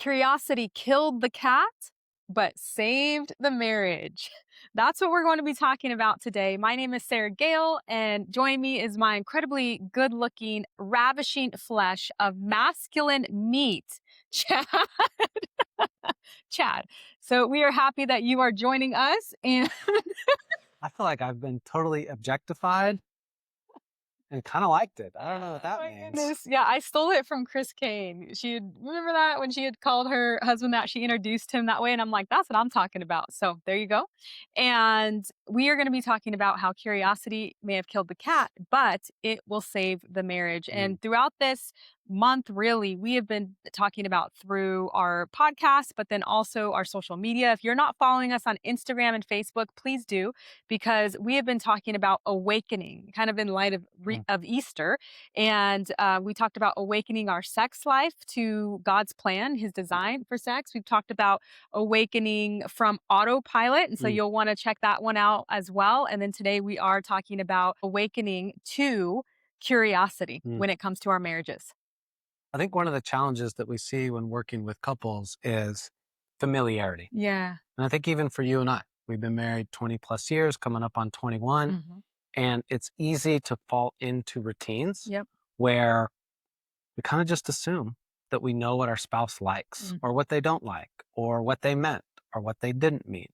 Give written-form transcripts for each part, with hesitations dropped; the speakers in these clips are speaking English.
Curiosity killed the cat, but saved the marriage. That's what we're going to be talking about today. My name is Sarah-Gayle, and joining me is my incredibly good looking, ravishing flesh of masculine meat, Chad. Chad. So we are happy that you are joining us. And I feel like I've been totally objectified and kind of liked it. I don't know what that my means. goodness. Yeah, I stole it from Chris Kane. Remember that when she had called her husband that she introduced him that way? And I'm like, that's what I'm talking about. So there you go. And we are going to be talking about how curiosity may have killed the cat, but it will save the marriage. Mm. And throughout this month, really, we have been talking about through our podcast, but then also our social media. If you're not following us on Instagram and Facebook, please do, because we have been talking about awakening, kind of in light of, Mm. of Easter. And we talked about awakening our sex life to God's plan, his design for sex. We've talked about awakening from autopilot. And so Mm. you'll want to check that one out as well. And then today we are talking about awakening to curiosity Mm. when it comes to our marriages. I think one of the challenges that we see when working with couples is familiarity. Yeah. And I think even for you and I, we've been married 20 plus years, coming up on 21, Hmm. and it's easy to fall into routines Yep. where we kind of just assume that we know what our spouse likes Mm. or what they don't like or what they meant or what they didn't mean.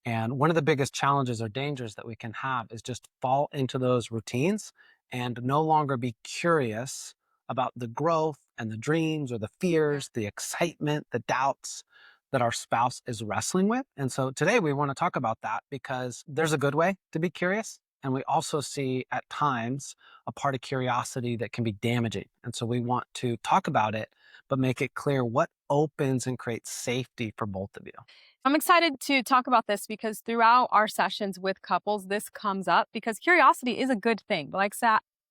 And one of the biggest challenges or dangers that we can have is just fall into those routines and no longer be curious about the growth and the dreams or the Yeah. fears, the excitement, the doubts that our spouse is wrestling with. And so today we want to talk about that because there's a good way to be curious. And we also see at times a part of curiosity that can be damaging. And so we want to talk about it, but make it clear what opens and creates safety for both of you. I'm excited to talk about this because throughout our sessions with couples, this comes up because curiosity is a good thing.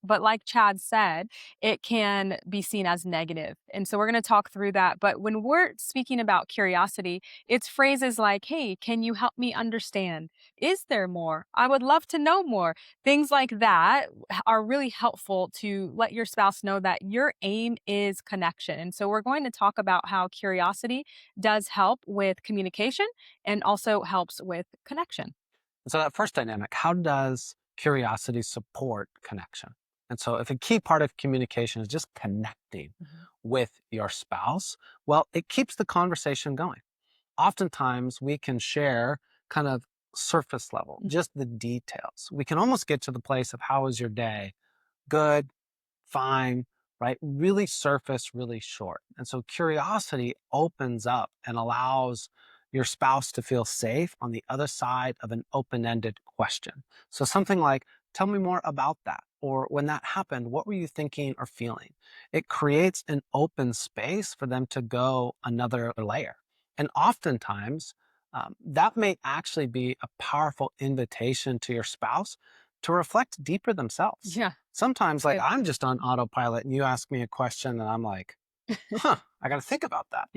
But like Chad said, it can be seen as negative. And so we're going to talk through that. But when we're speaking about curiosity, it's phrases like, hey, can you help me understand? Is there more? I would love to know more. Things like that are really helpful to let your spouse know that your aim is connection. And so we're going to talk about how curiosity does help with communication and also helps with connection. So that first dynamic, how does curiosity support connection? And so if a key part of communication is just connecting Mhm. with your spouse, well, it keeps the conversation going. Oftentimes we can share kind of surface level, Mm. just the details. We can almost get to the place of how was your day? Good, fine, right? Really surface, really short. And so curiosity opens up and allows your spouse to feel safe on the other side of an open ended question. So something like, tell me more about that. Or when that happened, what were you thinking or feeling? It creates an open space for them to go another layer. And oftentimes, that may actually be a powerful invitation to your spouse to reflect deeper themselves. Yeah, Sometimes, like, good. I'm just on autopilot and you ask me a question and I'm like, huh, I got to think about that.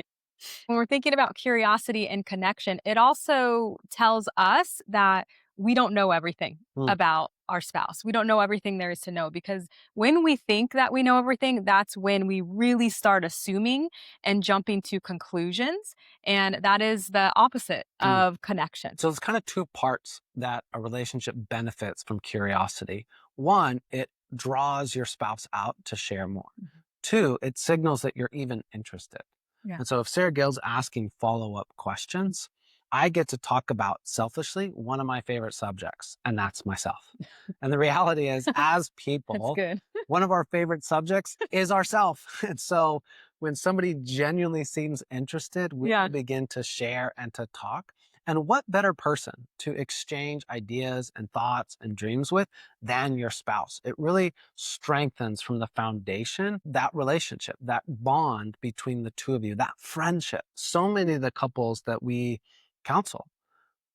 When we're thinking about curiosity and connection, it also tells us that we don't know everything Mm. about our spouse. We don't know everything there is to know because when we think that we know everything, that's when we really start assuming and jumping to conclusions. And that is the opposite Mm. of connection. So, there's kind of two parts that a relationship benefits from curiosity. One, it draws your spouse out to share more. Mhm. Two, it signals that you're even interested. Yeah. And so if Sarah Gale's asking follow-up questions, I get to talk about selfishly one of my favorite subjects, and that's myself. And the reality is, as That's people, good. one of our favorite subjects is ourself. And so when somebody genuinely seems interested, we Yeah. begin to share and to talk. And what better person to exchange ideas and thoughts and dreams with than your spouse? It really strengthens from the foundation that relationship, that bond between the two of you, that friendship. So many of the couples that we counsel,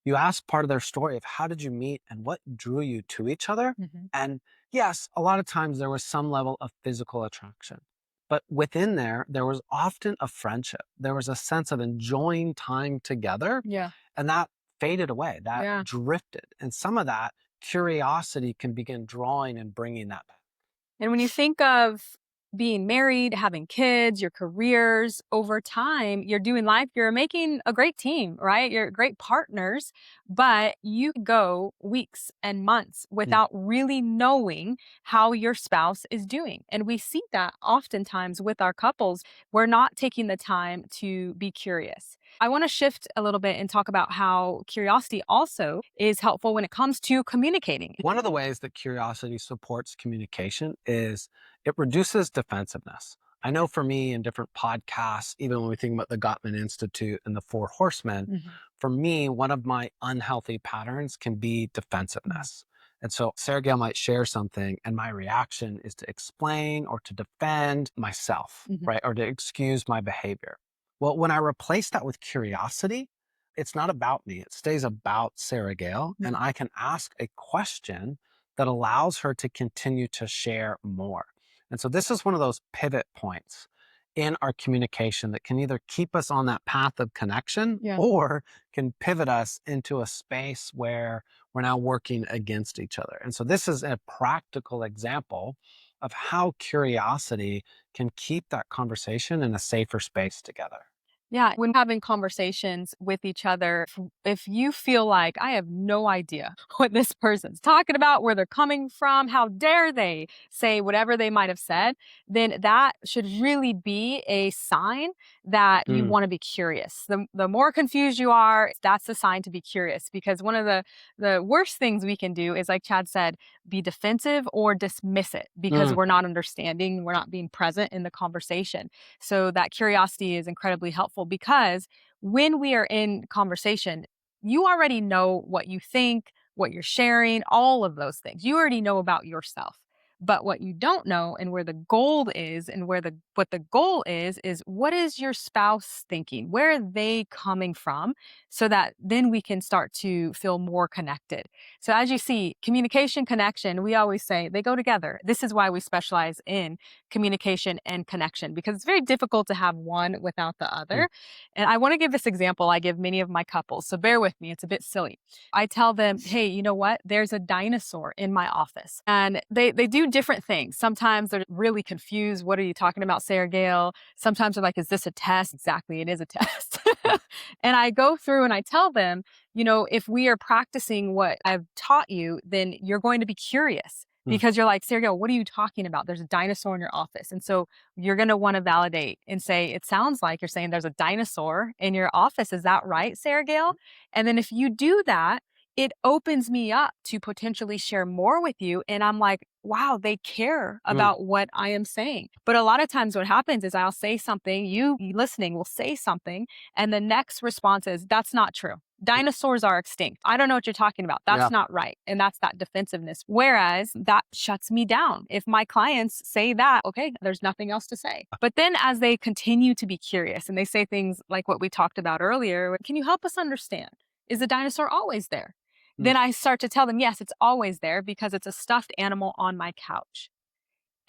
you ask part of their story of how did you meet and what drew you to each other. Mhm. And yes, a lot of times there was some level of physical attraction. But within there, there was often a friendship. There was a sense of enjoying time together. Yeah. And that faded away, that Yeah. drifted. And some of that curiosity can begin drawing and bringing that back. And when you think of being married, having kids, your careers, over time, you're doing life, you're making a great team, right? You're great partners, but you go weeks and months Mm. without really knowing how your spouse is doing. And we see that oftentimes with our couples. We're not taking the time to be curious. I want to shift a little bit and talk about how curiosity also is helpful when it comes to communicating. One of the ways that curiosity supports communication is it reduces defensiveness. I know for me in different podcasts, even when we think about the Gottman Institute and the Four Horsemen, Mhm. for me, one of my unhealthy patterns can be Mhm. defensiveness. And so Sarah-Gayle might share something, and my reaction is to explain or to defend myself, Mhm. right? Or to excuse my behavior. Well, when I replace that with curiosity, it's not about me. It stays about Sarah-Gayle, and Mhm. I can ask a question that allows her to continue to share more. And so this is one of those pivot points in our communication that can either keep us on that path of connection Yeah. or can pivot us into a space where we're now working against each other. And so this is a practical example of how curiosity can keep that conversation in a safer space together. Yeah, when having conversations with each other, if you feel like I have no idea what this person's talking about, where they're coming from, how dare they say whatever they might have said, then that should really be a sign that you Mm, want to be curious. The more confused you are, that's a sign to be curious, because one of the worst things we can do is, like Chad said, be defensive or dismiss it because mm, we're not understanding, we're not being present in the conversation. So that curiosity is incredibly helpful, because when we are in conversation, you already know what you think, what you're sharing, all of those things. You already know about yourself. But what you don't know, and where the goal is, and where the what the goal is what is your spouse thinking? Where are they coming from? So that then we can start to feel more connected. So as you see, communication, connection, we always say they go together. This is why we specialize in communication and connection, because it's very difficult to have one without the mm, other. And I want to give this example I give many of my couples. So bear with me, it's a bit silly. I tell them, hey, you know what? There's a dinosaur in my office. And they do different things. Sometimes they're really confused. What are you talking about, Sarah-Gayle? Sometimes they're like, is this a test? Exactly, it is a test. And I go through and I tell them, if we are practicing what I've taught you, then you're going to be curious, mm, because you're like, Sergio, what are you talking about? There's a dinosaur in your office. And so you're going to want to validate and say, it sounds like you're saying there's a dinosaur in your office. Is that right, Sarah Gale? And then if you do that, it opens me up to potentially share more with you. And I'm like, wow, they care mm, about what I am saying. But a lot of times what happens is I'll say something, you listening will say something, and the next response is, that's not true. mm. Dinosaurs are extinct. I don't know what you're talking about. That's Yeah. not right. And that's that defensiveness. Whereas that shuts me down. If my clients say that, okay, there's nothing else to say. But then as they continue to be curious and they say things like what we talked about earlier, can you help us understand? Is the dinosaur always there? Mm. Then I start to tell them, yes, it's always there because it's a stuffed animal on my couch.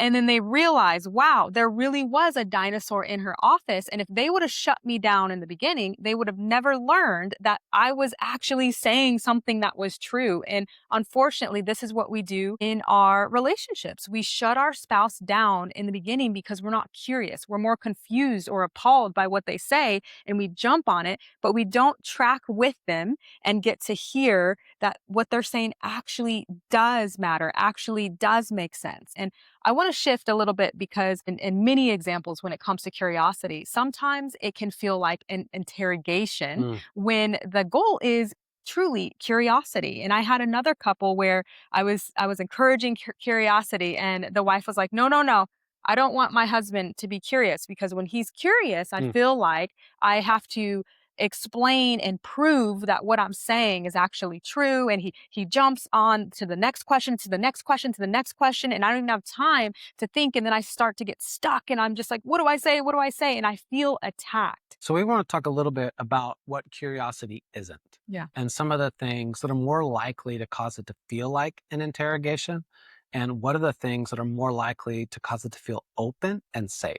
And then they realize, wow, there really was a dinosaur in her office. And if they would have shut me down in the beginning, they would have never learned that I was actually saying something that was true. And unfortunately, this is what we do in our relationships. We shut our spouse down in the beginning because we're not curious. We're more confused or appalled by what they say, and we jump on it, but we don't track with them and get to hear that what they're saying actually does matter, actually does make sense. And I want to shift a little bit, because in many examples, when it comes to curiosity, sometimes it can feel like an interrogation Mm, when the goal is truly curiosity. And I had another couple where I was encouraging curiosity, and the wife was like, no, no, no. I don't want my husband to be curious, because when he's curious, I mm. feel like I have to explain and prove that what I'm saying is actually true. And he jumps on to the next question, to the next question, to the next question. And I don't even have time to think. And then I start to get stuck, and I'm just like, what do I say? What do I say? And I feel attacked. So we want to talk a little bit about what curiosity isn't Yeah. and some of the things that are more likely to cause it to feel like an interrogation, and what are the things that are more likely to cause it to feel open and safe.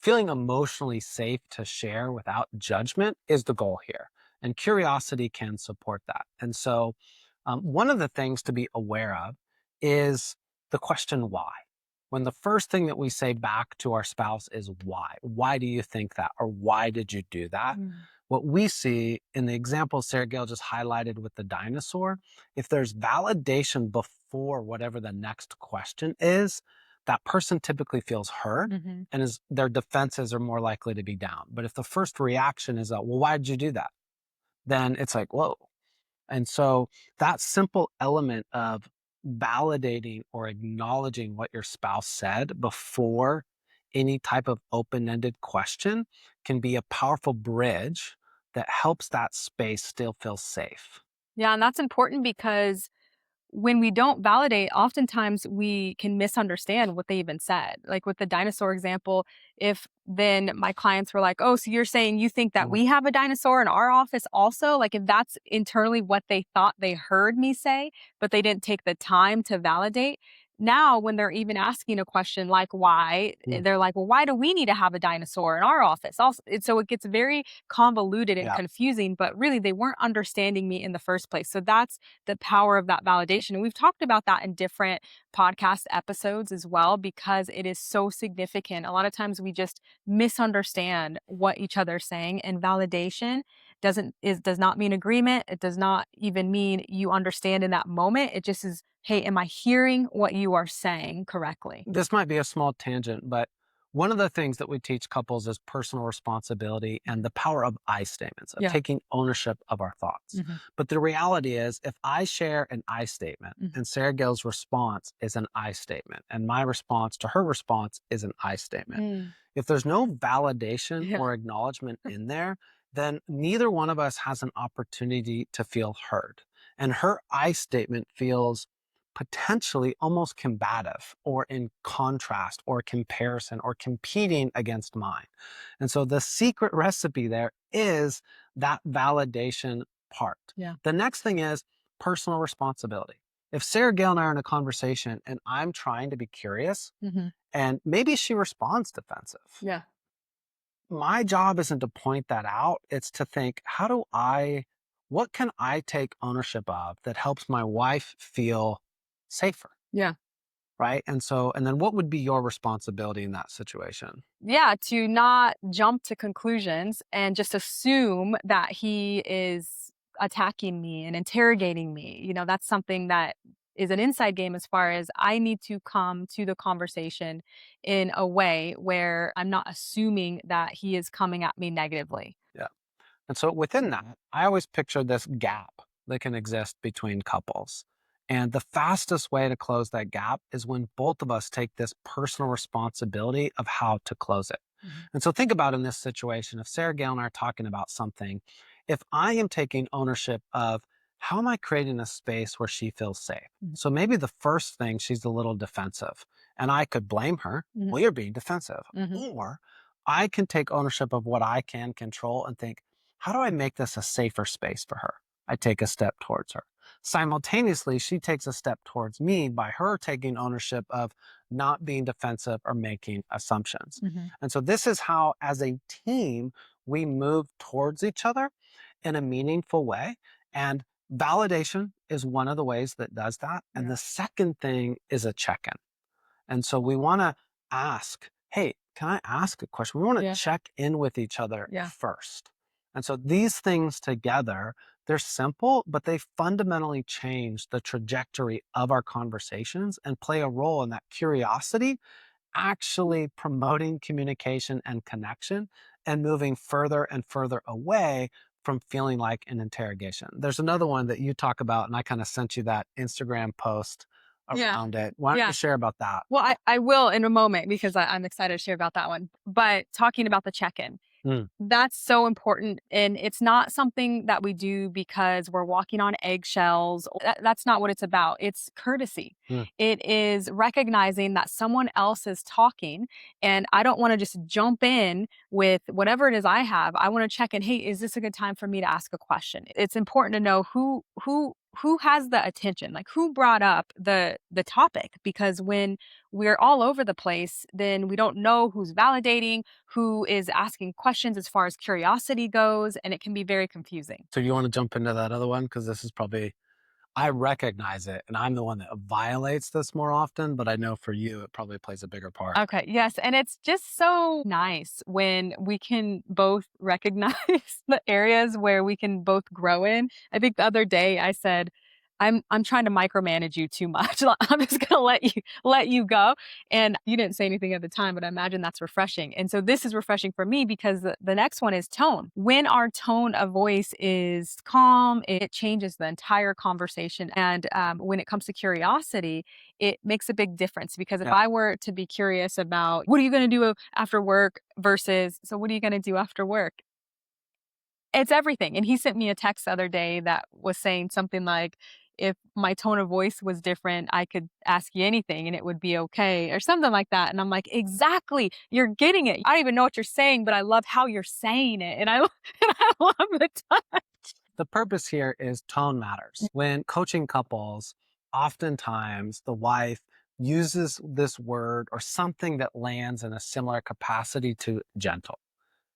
Feeling emotionally safe to share without judgment is the goal here, and curiosity can support that. And so one of the things to be aware of is the question why. when the first thing that we say back to our spouse is why. Why do you think that? Or why did you do that? Mm. What we see in the example Sarah-Gayle just highlighted with the dinosaur, if there's validation before whatever the next question is, that person typically feels heard Mhm. and their defenses are more likely to be down. But if the first reaction is, well, why did you do that? Then it's like, whoa. And so that simple element of validating or acknowledging what your spouse said before any type of open ended question can be a powerful bridge that helps that space still feel safe. Yeah, and that's important because when we don't validate, oftentimes we can misunderstand what they even said. Like with the dinosaur example, if then my clients were like, "Oh, so you're saying you think that Mhm. we have a dinosaur in our office also?" Like if that's internally what they thought they heard me say, but they didn't take the time to validate. Now, when they're even asking a question like why, Mm. they're like, "Well, why do we need to have a dinosaur in our office?" Also, so it gets very convoluted and Yeah. confusing, but really they weren't understanding me in the first place. So that's the power of that validation. And we've talked about that in different podcast episodes as well, because it is so significant. A lot of times we just misunderstand what each other's saying, and validation does not mean agreement. It does not even mean you understand in that moment. It just is, hey, am I hearing what you are saying correctly? This might be a small tangent, but one of the things that we teach couples is personal responsibility and the power of I statements, of Yeah. taking ownership of our thoughts. Hmm. But the reality is, if I share an I statement Hmm. and Sarah-Gayle's response is an I statement, and my response to her response is an I statement, Mm. if there's no validation Yeah. or acknowledgement in there, then neither one of us has an opportunity to feel heard. And her I statement feels potentially almost combative or in contrast or comparison or competing against mine. And so the secret recipe there is that validation part. Yeah. The next thing is personal responsibility. If Sarah-Gayle and I are in a conversation and I'm trying to be curious Hmm. and maybe she responds defensive, Yeah. my job isn't to point that out. It's to think, what can I take ownership of that helps my wife feel safer? Yeah. Right. And then what would be your responsibility in that situation? Yeah, to not jump to conclusions and just assume that he is attacking me and interrogating me. That's something that is an inside game, as far as I need to come to the conversation in a way where I'm not assuming that he is coming at me negatively. Yeah. And so within that, I always picture this gap that can exist between couples. And the fastest way to close that gap is when both of us take this personal responsibility of how to close it. Mhm. And so think about in this situation, if Sarah-Gayle and I are talking about something, if I am taking ownership of how am I creating a space where she feels safe? Mhm. So maybe the first thing, she's a little defensive and I could blame her. Mhm. Well, you're being defensive. Mhm. Or I can take ownership of what I can control and think, how do I make this a safer space for her? I take a step towards her. Simultaneously, she takes a step towards me by her taking ownership of not being defensive or making assumptions. Mhm. And so, this is how, as a team, we move towards each other in a meaningful way. And validation is one of the ways that does that. And Yeah. the second thing is a check in. And so we want to ask, hey, can I ask a question? We want to Yeah. check in with each other Yeah. first. And so these things together, they're simple, but they fundamentally change the trajectory of our conversations and play a role in that curiosity actually promoting communication and connection and moving further and further away from feeling like an interrogation. There's another one that you talk about, and I kind of sent you that Instagram post Yeah. around it. Why don't you Yeah. share about that? Well, I will in a moment, because I'm excited to share about that one. But talking about the check in, Mm, that's so important, and it's not something that we do because we're walking on eggshells. That's not what it's about. It's courtesy. mm. It is recognizing that someone else is talking, and I don't wanna just jump in with whatever it is I have. I wanna check in, "Hey, is this a good time for me to ask a question?" It's important to know who has the attention, like, who brought up the topic, because when we're all over the place, then we don't know who's validating, who is asking questions as far as curiosity goes, and it can be very confusing. So you want to jump into that other one? Because this is probably I recognize it, and I'm the one that violates this more often, but I know for you, it probably plays a bigger part. Okay, yes, and it's just so nice when we can both recognize the areas where we can both grow in. I think the other day I said, I'm trying to micromanage you too much. Like, I'm just gonna let you go." And you didn't say anything at the time, but I imagine that's refreshing. And so this is refreshing for me because the next one is tone. When our tone of voice is calm, it changes the entire conversation. And when it comes to curiosity, it makes a big difference because if Yeah. I were to be curious about what are you going to do after work versus so what are you going to do after work? It's everything. And he sent me a text the other day that was saying something like, if my tone of voice was different, I could ask you anything and it would be okay, or something like that. And I'm like, exactly. You're getting it. I don't even know what you're saying, but I love how you're saying it. And I, and I love the time. The purpose here is tone matters. When coaching couples, oftentimes the wife uses this word or something that lands in a similar capacity to gentle.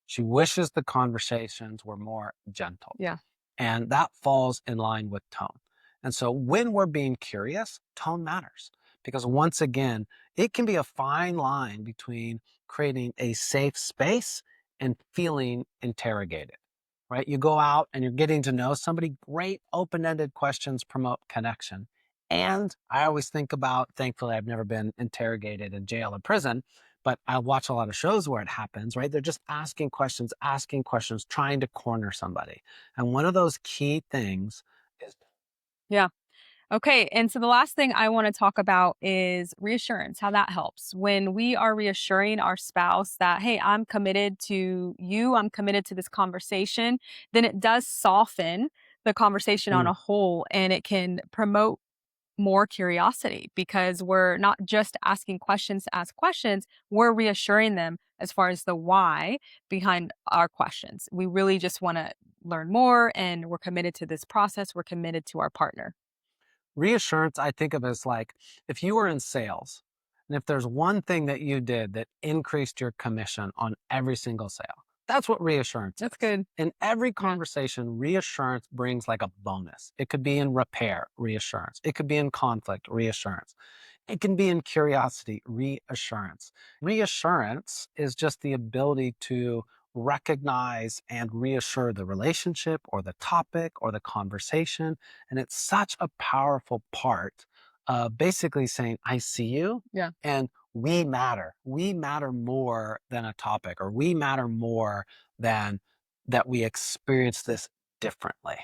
She wishes the conversations were more gentle. Yeah. And that falls in line with tone. And so when we're being curious, tone matters because once again, it can be a fine line between creating a safe space and feeling interrogated, right? You go out and you're getting to know somebody, great open ended questions promote connection. And I always think about, thankfully, I've never been interrogated in jail or prison, but I watch a lot of shows where it happens, right? They're just asking questions, trying to corner somebody. And one of those key things is Yeah. Okay, and so the last thing I want to talk about is reassurance, how that helps. When we are reassuring our spouse that, hey, I'm committed to you, I'm committed to this conversation, then it does soften the conversation on mm, a whole and it can promote more curiosity because we're not just asking questions to ask questions, we're reassuring them as far as the why behind our questions. We really just want to learn more and we're committed to this process, we're committed to our partner. reassurance. I think of as like if you were in sales and if there's one thing that you did that increased your commission on every single sale, that's what reassurance That's is. good. In every Yeah. conversation, reassurance brings like a bonus. It could be in repair, reassurance. It could be in conflict, reassurance. It can be in curiosity, reassurance. Reassurance is just the ability to recognize and reassure the relationship or the topic or the conversation. And it's such a powerful part of basically saying, I see you Yeah. and we matter. We matter more than a topic, or we matter more than that we experience this differently.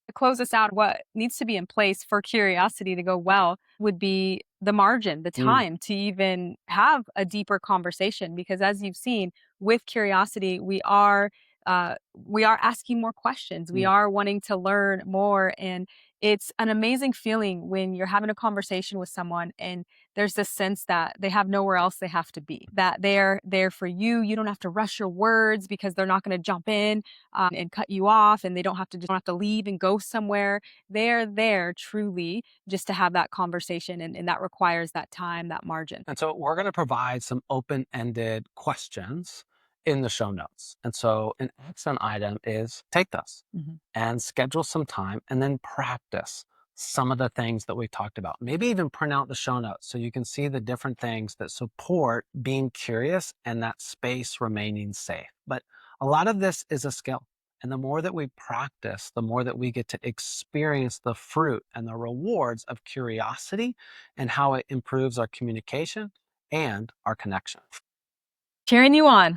To close this out, what needs to be in place for curiosity to go well would be the margin, the Mm, time to even have a deeper conversation. Because as you've seen, with curiosity, we are asking more questions. We mm. are wanting to learn more, and it's an amazing feeling when you're having a conversation with someone and there's this sense that they have nowhere else they have to be. That they're there for you. You don't have to rush your words because they're not going to jump in and cut you off and they don't have to leave and go somewhere. They're there truly just to have that conversation and that requires that time, that margin. And so we're going to provide some open ended questions in the show notes. And so an action item is take those Mhm. and schedule some time and then practice some of the things that we talked about. Maybe even print out the show notes so you can see the different things that support being curious and that space remaining safe. But a lot of this is a skill. And the more that we practice, the more that we get to experience the fruit and the rewards of curiosity and how it improves our communication and our connection. Cheering you on.